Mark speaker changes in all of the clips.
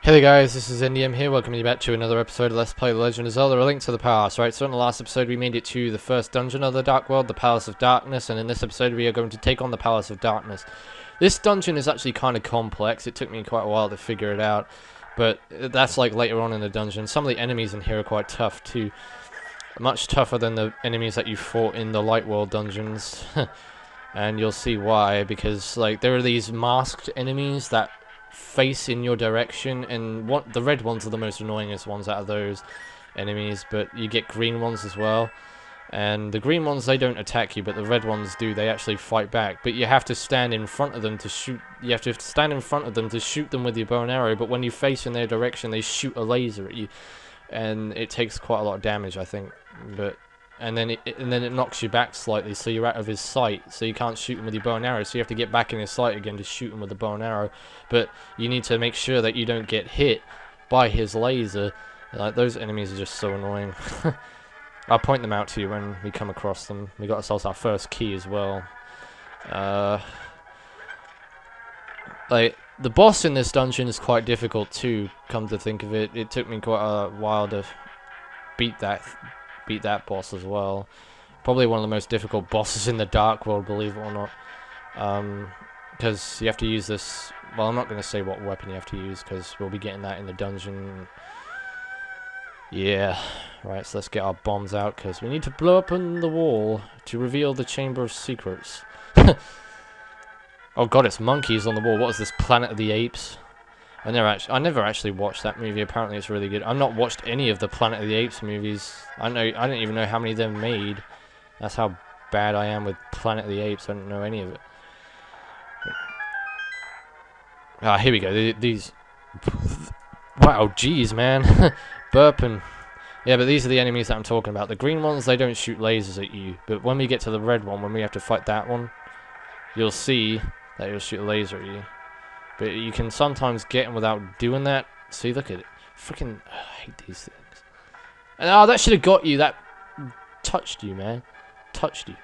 Speaker 1: Hey there guys, this is NDM here, welcoming you back to another episode of Let's Play The Legend of Zelda, A Link to the Past. Right, so in the last episode we made it to the first dungeon of the Dark World, the Palace of Darkness, and in this episode we are going to take on the Palace of Darkness. This dungeon is actually kind of complex, it took me quite a while to figure it out, but that's like later on in the dungeon. Some of the enemies in here are quite tough too, much tougher than the enemies that you fought in the Light World dungeons. And you'll see why, because like there are these masked enemies that face in your direction, and the red ones are the most annoyingest ones out of those enemies, but you get green ones as well, and the green ones, they don't attack you, but the red ones do. They actually fight back, but you have to stand in front of them to shoot. You have to stand in front of them to shoot them with your bow and arrow, but when you face in their direction they shoot a laser at you, and it takes quite a lot of damage, I think. But and then it knocks you back slightly, so you're out of his sight, so you can't shoot him with your bow and arrow, so you have to get back in his sight again to shoot him with the bow and arrow. But you need to make sure that you don't get hit by his laser. Like, those enemies are just so annoying. I'll point them out to you when we come across them. We got ourselves our first key as well. Like, the boss in this dungeon is quite difficult too, come to think of it. It took me quite a while to beat that boss as well. Probably one of the most difficult bosses in the Dark World, believe it or not. Because you have to use this. Well, I'm not going to say what weapon you have to use, because we'll be getting that in the dungeon. Yeah. Right, so let's get our bombs out, because we need to blow up on the wall to reveal the Chamber of Secrets. Oh god, it's monkeys on the wall. What is this, Planet of the Apes? I never actually watched that movie. Apparently it's really good. I've not watched any of the Planet of the Apes movies. I don't even know how many they've made. That's how bad I am with Planet of the Apes. I don't know any of it. Ah, here we go. These. Wow, jeez, man. Burping. Yeah, but these are the enemies that I'm talking about. The green ones, they don't shoot lasers at you. But when we get to the red one, when we have to fight that one, you'll see that it'll shoot a laser at you. But you can sometimes get him without doing that. See, look at it. Freaking, I hate these things. And, oh, that should have got you. That touched you, man. Touched you.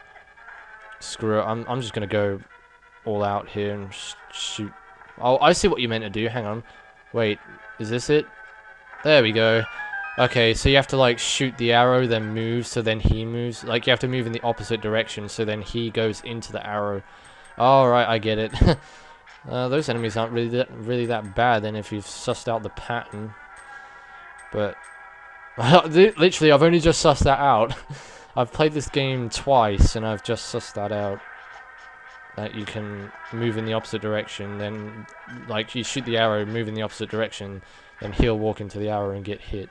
Speaker 1: Screw it. I'm just going to go all out here and shoot. Oh, I see what you meant to do. Hang on. Wait, is this it? There we go. Okay, so you have to, like, shoot the arrow, then move, so then he moves. Like, you have to move in the opposite direction, so then he goes into the arrow. Alright, I get it. Those enemies aren't really that bad then if you've sussed out the pattern. But literally, I've only just sussed that out. I've played this game twice and I've just sussed that out. That you can move in the opposite direction, then like you shoot the arrow, move in the opposite direction, then he'll walk into the arrow and get hit.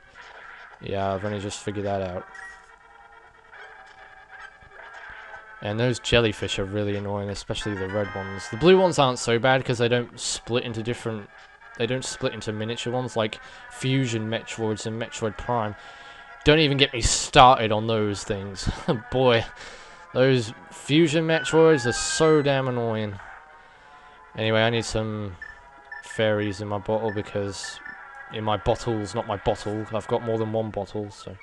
Speaker 1: Yeah, I've only just figured that out. And those jellyfish are really annoying, especially the red ones. The blue ones aren't so bad because they don't split into different. They don't split into miniature ones like Fusion Metroids and Metroid Prime. Don't even get me started on those things. Boy, those Fusion Metroids are so damn annoying. Anyway, I need some fairies in my bottle because in my bottles, not my bottle. I've got more than one bottle, so.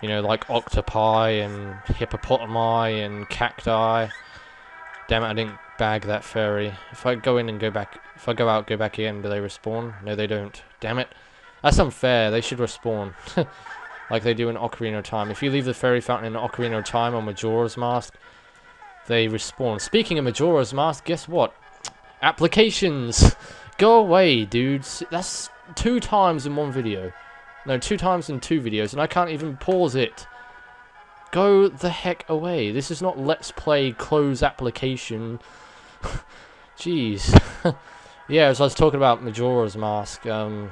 Speaker 1: You know, like octopi and hippopotami and cacti. Damn it, I didn't bag that fairy. If I go in and go back, if I go out, go back in, do they respawn? No, they don't. Damn it. That's unfair. They should respawn. Like they do in Ocarina of Time. If you leave the fairy fountain in Ocarina of Time on Majora's Mask, they respawn. Speaking of Majora's Mask, guess what? Applications! Go away, dudes. That's 2 times in one video. No, 2 times in 2 videos, and I can't even pause it. Go the heck away. This is not Let's Play close application. Jeez. Yeah, as I was talking about Majora's Mask, they've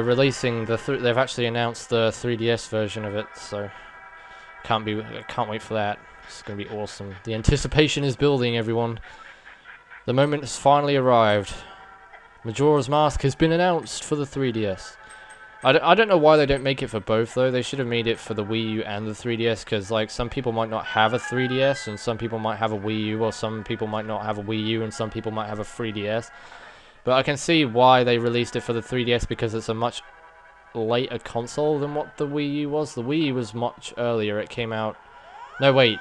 Speaker 1: releasing they've actually announced the 3DS version of it, so I can't wait for that. It's gonna be awesome. The anticipation is building, everyone. The moment has finally arrived. Majora's Mask has been announced for the 3DS. I don't know why they don't make it for both, though. They should have made it for the Wii U and the 3DS, because, like, some people might not have a 3DS, and some people might have a Wii U, or some people might not have a Wii U, and some people might have a 3DS. But I can see why they released it for the 3DS, because it's a much later console than what the Wii U was. The Wii U was much earlier. It came out... No, wait.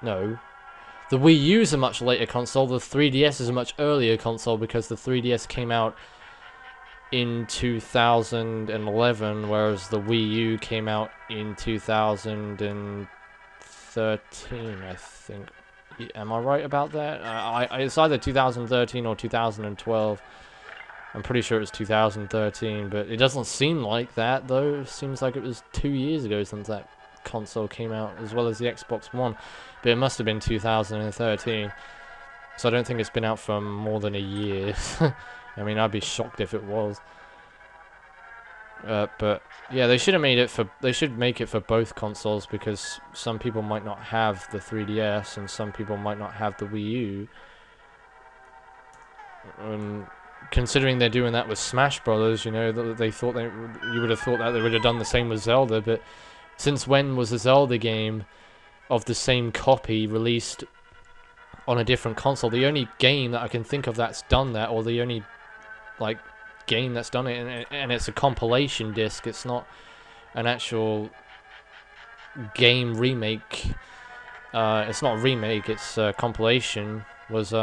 Speaker 1: No. The Wii U is a much later console. The 3DS is a much earlier console because the 3DS came out in 2011, whereas the Wii U came out in 2013, I think. Am I right about that? It's either 2013 or 2012. I'm pretty sure it was 2013, but it doesn't seem like that, though. It seems like it was 2 years ago since that console came out, as well as the Xbox One. But it must have been 2013. So I don't think it's been out for more than a year. I mean, I'd be shocked if it was. But yeah, they should have made it for. They should make it for both consoles because some people might not have the 3DS and some people might not have the Wii U. Considering they're doing that with Smash Brothers, you know, they thought you would have thought that they would have done the same with Zelda. But since when was a Zelda game of the same copy released on a different console? The only game that I can think of that's done that, or the only like game that's done it, and it's a compilation disc. It's not an actual game remake. It's not a remake. It's a compilation. Was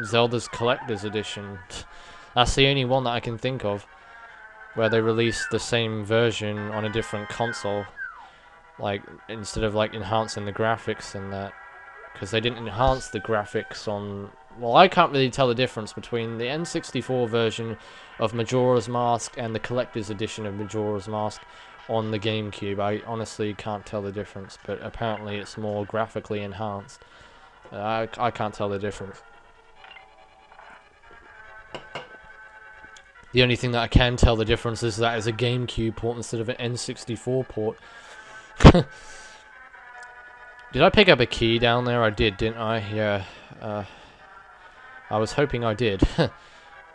Speaker 1: Zelda's Collector's Edition. That's the only one that I can think of where they released the same version on a different console, like instead of like enhancing the graphics and that, because they didn't enhance the graphics on. Well, I can't really tell the difference between the N64 version of Majora's Mask and the Collector's Edition of Majora's Mask on the GameCube. I honestly can't tell the difference, but apparently it's more graphically enhanced. I can't tell the difference. The only thing that I can tell the difference is that it's a GameCube port instead of an N64 port. Did I pick up a key down there? I did, didn't I? Yeah. I was hoping I did.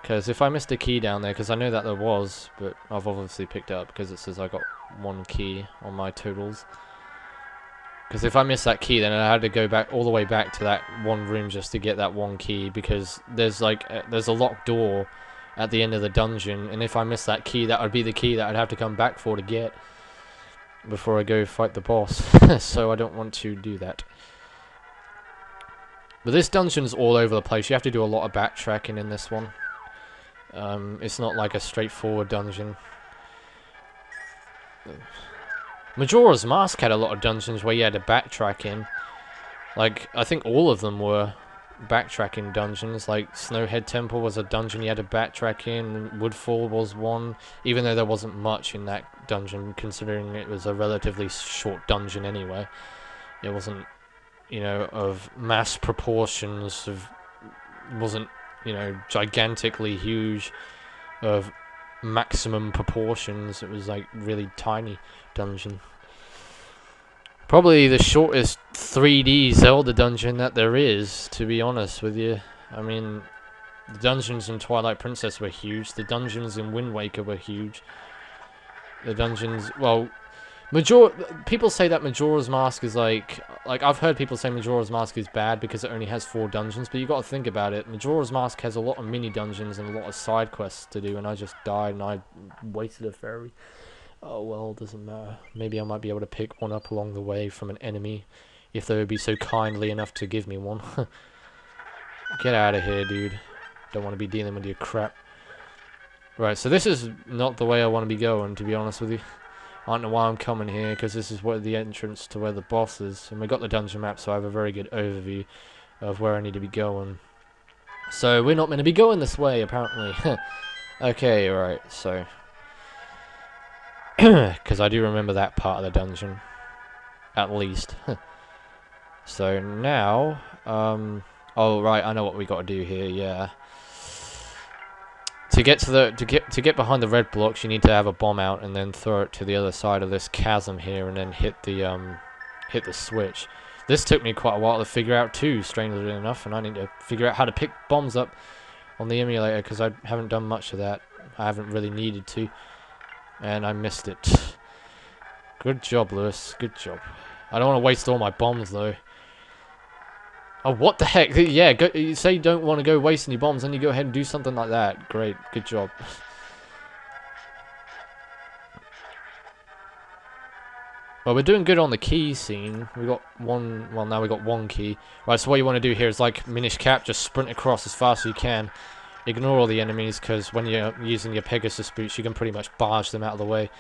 Speaker 1: Because if I missed a key down there, because I know that there was, but I've obviously picked it up because it says I got one key on my totals. Because if I missed that key, then I had to go back all the way back to that one room just to get that one key, because there's like there's a locked door at the end of the dungeon, and if I missed that key, that would be the key that I'd have to come back for to get before I go fight the boss. So I don't want to do that. But this dungeon's all over the place. You have to do a lot of backtracking in this one. It's not like a straightforward dungeon. Majora's Mask had a lot of dungeons where you had to backtrack in. Like, I think all of them were backtracking dungeons. Like, Snowhead Temple was a dungeon you had to backtrack in. Woodfall was one, even though there wasn't much in that dungeon, considering it was a relatively short dungeon anyway. It wasn't, you know, of mass proportions, wasn't, you know, gigantically huge, of maximum proportions. It was like really tiny dungeon. Probably the shortest 3D Zelda dungeon that there is, to be honest with you. I mean, the dungeons in Twilight Princess were huge. The dungeons in Wind Waker were huge. The dungeons, well, people say that Majora's Mask is like I've heard people say Majora's Mask is bad because it only has 4 dungeons, but you got to think about it. Majora's Mask has a lot of mini dungeons and a lot of side quests to do, and I just died and I wasted a fairy. Oh well, doesn't matter. Maybe I might be able to pick one up along the way from an enemy if they would be so kindly enough to give me one. Get out of here, dude. Don't want to be dealing with your crap. Right, so this is not the way I want to be going, to be honest with you. I don't know why I'm coming here, because this is where the entrance to where the boss is. And we got the dungeon map, so I have a very good overview of where I need to be going. So, we're not meant to be going this way, apparently. Okay, right, so... Because I do remember that part of the dungeon. At least. So, now... oh, right, I know what we got to do here, yeah. To get to behind the red blocks, you need to have a bomb out and then throw it to the other side of this chasm here, and then hit the switch. This took me quite a while to figure out too, strangely enough, and I need to figure out how to pick bombs up on the emulator because I haven't done much of that. I haven't really needed to, and I missed it. Good job, Lewis. Good job. I don't want to waste all my bombs though. Oh, what the heck? Yeah, you say you don't want to go waste any bombs, then you go ahead and do something like that. Great, good job. Well, we're doing good on the key scene. We got one, well, now we got one key. Right, so what you want to do here is like Minish Cap, just sprint across as fast as you can. Ignore all the enemies, because when you're using your Pegasus boots, you can pretty much barge them out of the way.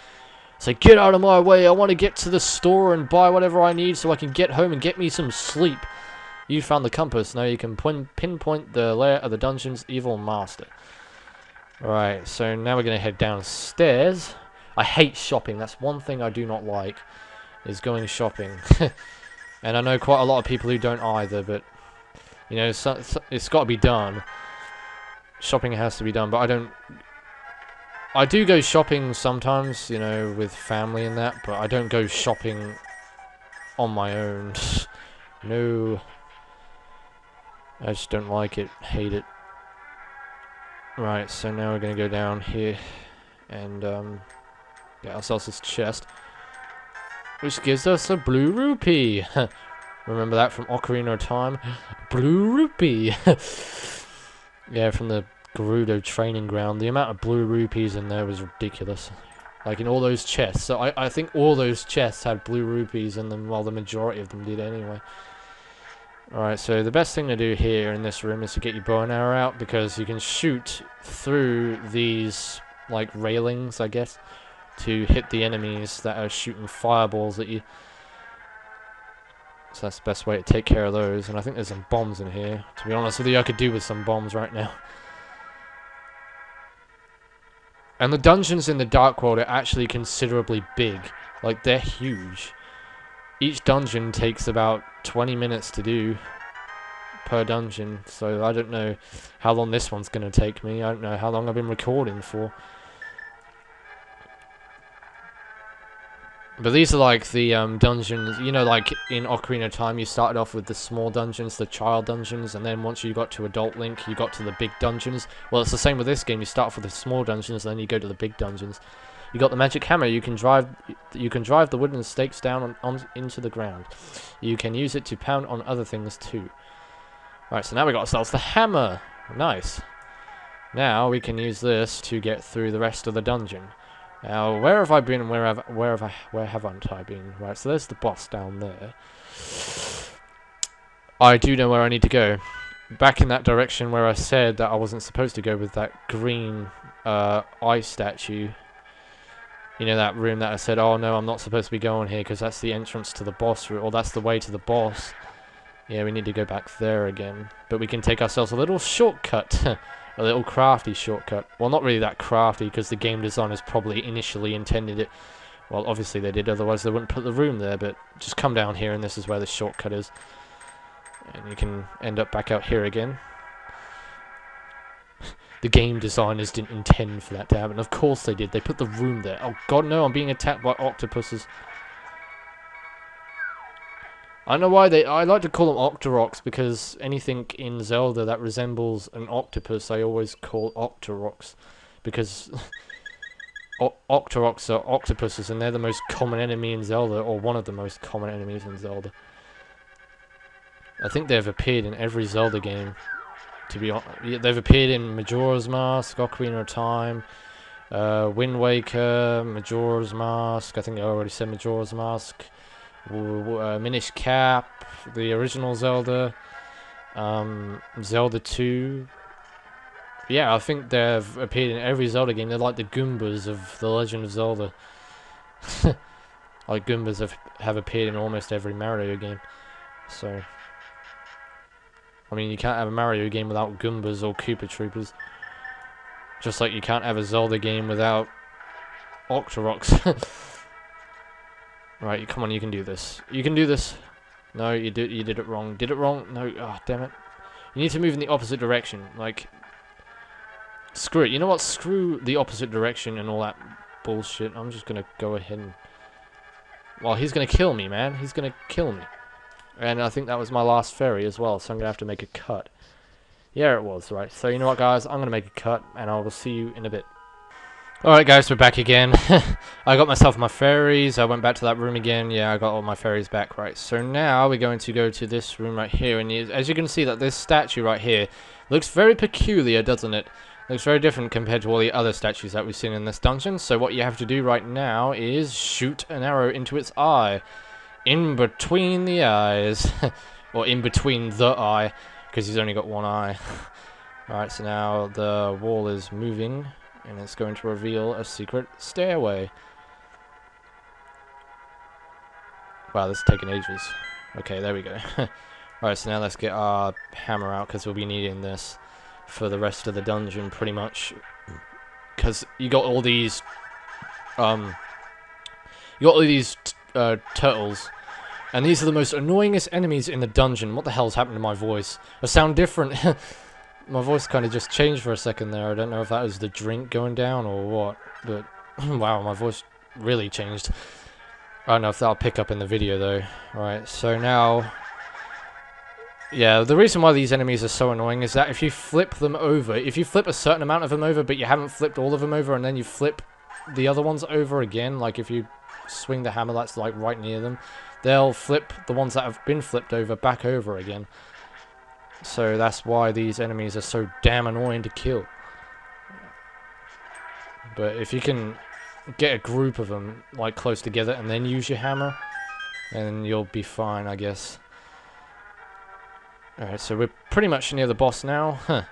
Speaker 1: Say, get out of my way, I want to get to the store and buy whatever I need so I can get home and get me some sleep. You found the compass, now you can pinpoint the lair of the dungeon's evil master. Right, so now we're going to head downstairs. I hate shopping, that's one thing I do not like, is going shopping. And I know quite a lot of people who don't either, but, you know, it's got to be done. Shopping has to be done, but I do go shopping sometimes, you know, with family and that, but I don't go shopping on my own. No. I just don't like it, hate it. Right, so now we're going to go down here and get ourselves this chest, which gives us a blue rupee. Remember that from Ocarina of Time? Blue rupee. Yeah, from the Gerudo training ground. The amount of blue rupees in there was ridiculous. Like in all those chests. So I think all those chests had blue rupees in them, while the majority of them did anyway. Alright, so the best thing to do here in this room is to get your bow and arrow out, because you can shoot through these, like, railings, I guess, to hit the enemies that are shooting fireballs at you. So that's the best way to take care of those, and I think there's some bombs in here. To be honest with you, I could do with some bombs right now. And the dungeons in the Dark World are actually considerably big. Like, they're huge. Each dungeon takes about 20 minutes to do per dungeon, so I don't know how long this one's going to take me. I don't know how long I've been recording for. But these are like the dungeons, you know, like in Ocarina of Time you started off with the small dungeons, the child dungeons, and then once you got to Adult Link you got to the big dungeons. Well, it's the same with this game. You start off with the small dungeons and then you go to the big dungeons. You got the magic hammer. You can drive the wooden stakes down into the ground. You can use it to pound on other things too. Right, so now we got ourselves the hammer. Nice. Now we can use this to get through the rest of the dungeon. Now, where have I been and where haven't I been? Right, so there's the boss down there. I do know where I need to go. Back in that direction where I said that I wasn't supposed to go with that green ice statue. You know, that room that I said, oh no, I'm not supposed to be going here because that's the entrance to the boss room, or that's the way to the boss. Yeah, we need to go back there again. But we can take ourselves a little shortcut. A little crafty shortcut. Well, not really that crafty, because the game designers probably initially intended it. Well, obviously they did, otherwise they wouldn't put the room there, but just come down here and this is where the shortcut is. And you can end up back out here again. The game designers didn't intend for that to happen. Of course they did. They put the room there. Oh god, no, I'm being attacked by octopuses. I know why I like to call them Octoroks, because anything in Zelda that resembles an octopus I always call Octoroks, because Octoroks are octopuses and they're the most common enemy in Zelda, or one of the most common enemies in Zelda. I think they've appeared in every Zelda game, to be honest. They've appeared in Majora's Mask, Ocarina of Time, Wind Waker, Majora's Mask, I think I already said Majora's Mask, Minish Cap, the original Zelda, Zelda 2. Yeah, I think they've appeared in every Zelda game. They're like the Goombas of The Legend of Zelda. Like Goombas have appeared in almost every Mario game. So, I mean, you can't have a Mario game without Goombas or Koopa Troopers. Just like you can't have a Zelda game without Octoroks. Right, come on, you can do this. You can do this. No, you did it wrong. Did it wrong? No, oh, damn it. You need to move in the opposite direction. Like, screw it. You know what? Screw the opposite direction and all that bullshit. I'm just gonna go ahead and... Well, he's gonna kill me, man. He's gonna kill me. And I think that was my last fairy as well, so I'm gonna have to make a cut. Yeah, it was, right. So, you know what, guys? I'm gonna make a cut, and I will see you in a bit. Alright guys, we're back again. I got myself my fairies, I went back to that room again. Yeah, I got all my fairies back, right. So now we're going to go to this room right here, and as you can see that this statue right here looks very peculiar, doesn't it? Looks very different compared to all the other statues that we've seen in this dungeon. So what you have to do right now is shoot an arrow into its eye. In between the eyes. Or in between the eye. Because he's only got one eye. Alright, so now the wall is moving. And it's going to reveal a secret stairway. Wow, this is taking ages. Okay, there we go. Alright, so now let's get our hammer out, because we'll be needing this for the rest of the dungeon, pretty much. Because you got all these... turtles. And these are the most annoyingest enemies in the dungeon. What the hell's happened to my voice? I sound different. My voice kind of just changed for a second there. I don't know if that was the drink going down or what. But, wow, my voice really changed. I don't know if that'll pick up in the video though. Alright, so now... Yeah, the reason why these enemies are so annoying is that if you flip them over, if you flip a certain amount of them over, but you haven't flipped all of them over, and then you flip the other ones over again, like if you swing the hammer that's like right near them, they'll flip the ones that have been flipped over back over again. So that's why these enemies are so damn annoying to kill. But if you can get a group of them like close together and then use your hammer, then you'll be fine, I guess. Alright, so we're pretty much near the boss now. Huh.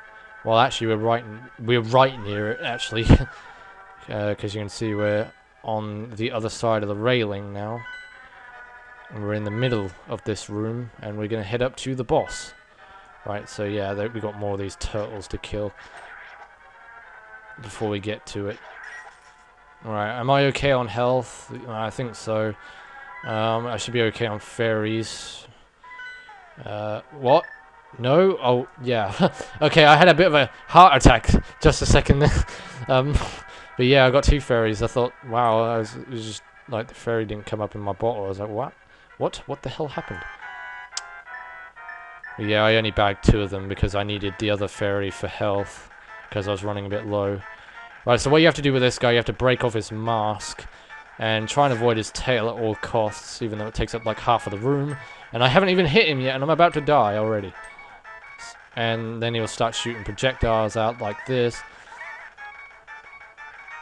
Speaker 1: Well, actually, we're right near it, actually. Because you can see we're on the other side of the railing now. And we're in the middle of this room, and we're going to head up to the boss. Right, so yeah, we got more of these turtles to kill before we get to it. Alright, am I okay on health? I think so. I should be okay on fairies. What? No? Oh, yeah. Okay, I had a bit of a heart attack just a second there. But yeah, I got 2 fairies. I thought, wow, it was just like the fairy didn't come up in my bottle. I was like, what? What the hell happened? But yeah, I only bagged 2 of them because I needed the other fairy for health because I was running a bit low. Right, so what you have to do with this guy, you have to break off his mask and try and avoid his tail at all costs, even though it takes up like half of the room. And I haven't even hit him yet, and I'm about to die already. And then he'll start shooting projectiles out like this.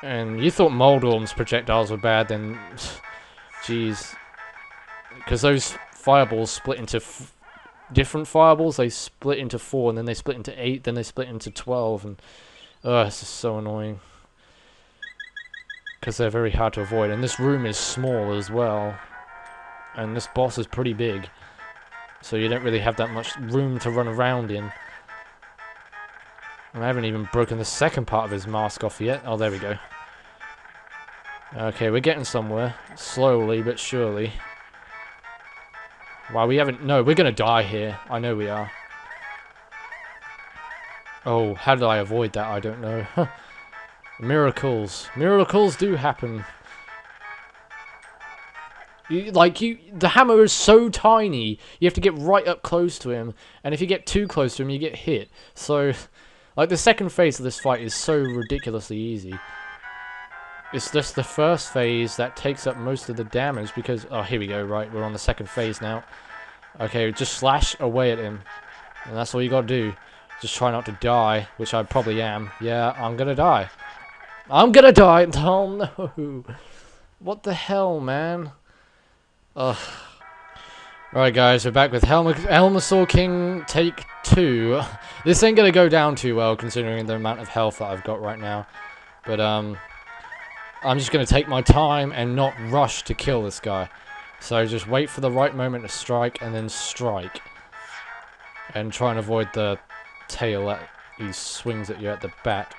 Speaker 1: And you thought Moldorm's projectiles were bad, then... Jeez. Because those fireballs split into different fireballs. They split into 4, and then they split into 8, then they split into 12. And this is so annoying. Because they're very hard to avoid. And this room is small as well. And this boss is pretty big. So you don't really have that much room to run around in. And I haven't even broken the second part of his mask off yet. Oh, there we go. Okay, we're getting somewhere. Slowly but surely. Wow, we haven't... No, we're going to die here. I know we are. Oh, how did I avoid that? I don't know. Miracles. Miracles do happen. The hammer is so tiny, you have to get right up close to him, and if you get too close to him, you get hit. So, like, the second phase of this fight is so ridiculously easy. It's just the first phase that takes up most of the damage, because... Oh, here we go, right, we're on the second phase now. Okay, just slash away at him, and that's all you gotta do. Just try not to die, which I probably am. Yeah, I'm gonna die. I'm gonna die! Oh, no! What the hell, man? Ugh. Alright guys, we're back with Helmasaur King Take 2. This ain't gonna go down too well considering the amount of health that I've got right now. But I'm just gonna take my time and not rush to kill this guy. So just wait for the right moment to strike and then strike. And try and avoid the tail that he swings at you at the back.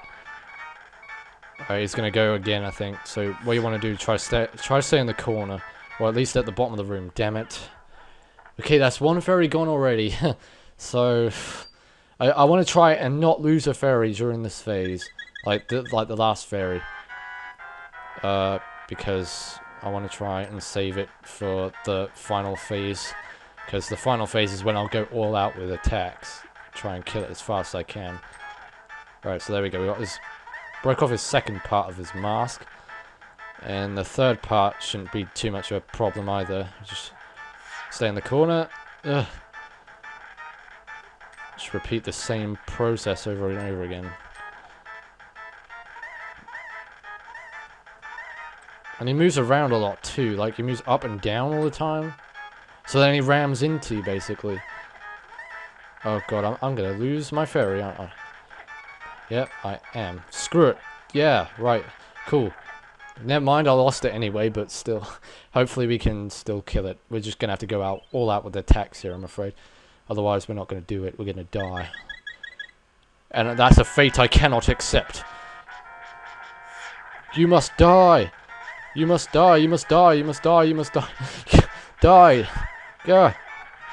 Speaker 1: Alright, he's gonna go again, I think. So what you want to do, try to stay in the corner. Or at least at the bottom of the room, damn it. Okay, that's 1 fairy gone already. So, I want to try and not lose a fairy during this phase. Like the last fairy. Because I want to try and save it for the final phase. Because the final phase is when I'll go all out with attacks. Try and kill it as fast as I can. Alright, so there we go. We got this. Broke off his second part of his mask. And the third part shouldn't be too much of a problem either. Just stay in the corner. Ugh. Just repeat the same process over and over again. And he moves around a lot too, like he moves up and down all the time. So then he rams into you, basically. Oh god, I'm gonna lose my fairy, aren't I? Yep, I am. Screw it. Yeah, right. Cool. Never mind, I lost it anyway, but still. Hopefully we can still kill it. We're just gonna have to go out all out with attacks here, I'm afraid. Otherwise we're not gonna do it, we're gonna die. And that's a fate I cannot accept. You must die! You must die, you must die, you must die, you must die. Die! God.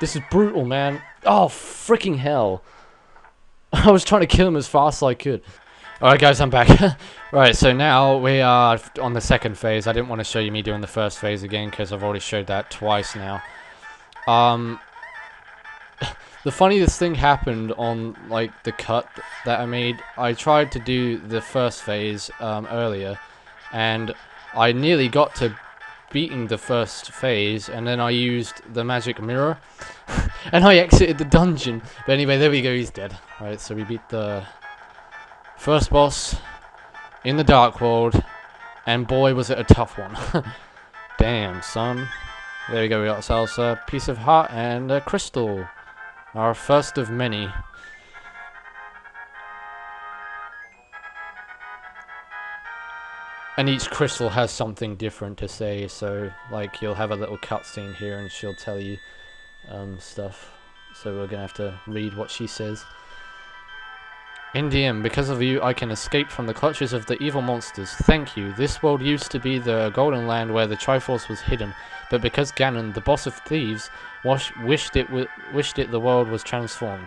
Speaker 1: This is brutal, man. Oh, freaking hell. I was trying to kill him as fast as I could. Alright guys, I'm back. Right, so now we are on the second phase. I didn't want to show you me doing the first phase again because I've already showed that twice now. The funniest thing happened on like the cut that I made. I tried to do the first phase earlier, and I nearly got to beating the first phase, and then I used the magic mirror, and I exited the dungeon. But anyway, there we go. He's dead. Right, so we beat the first boss in the Dark World, and boy was it a tough one. Damn, son. There we go. We got ourselves a piece of heart and a crystal. Our first of many. And each crystal has something different to say, so like you'll have a little cutscene here and she'll tell you stuff. So we're gonna have to read what she says. NDM, because of you I can escape from the clutches of the evil monsters. Thank you. This world used to be the golden land where the Triforce was hidden, but because Ganon, the boss of thieves, wished it the world was transformed.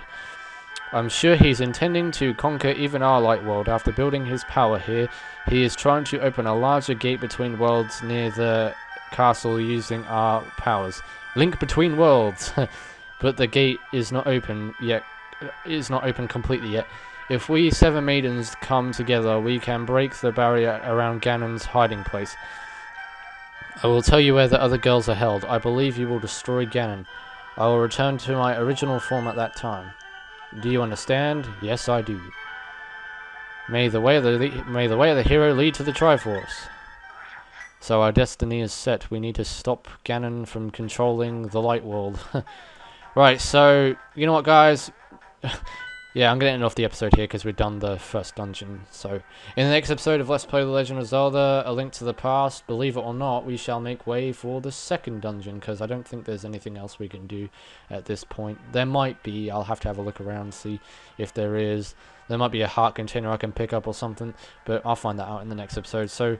Speaker 1: I'm sure he's intending to conquer even our light world. After building his power here, he is trying to open a larger gate between worlds near the castle using our powers. Link between worlds. But the gate is not open yet. Is not open completely yet. If we seven maidens come together, we can break the barrier around Ganon's hiding place. I will tell you where the other girls are held. I believe you will destroy Ganon. I will return to my original form at that time. Do you understand? Yes, I do. May the way of the hero lead to the Triforce. So our destiny is set. We need to stop Ganon from controlling the light world. Right, so you know what, guys? Yeah, I'm going to end off the episode here because we've done the first dungeon. So, in the next episode of Let's Play The Legend of Zelda, A Link to the Past, believe it or not, we shall make way for the second dungeon, because I don't think there's anything else we can do at this point. There might be. I'll have to have a look around and see if there is. There might be a heart container I can pick up or something, but I'll find that out in the next episode. So,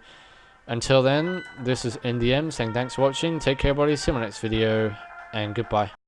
Speaker 1: until then, this is NDM saying thanks for watching, take care, buddy, see you in my next video, and goodbye.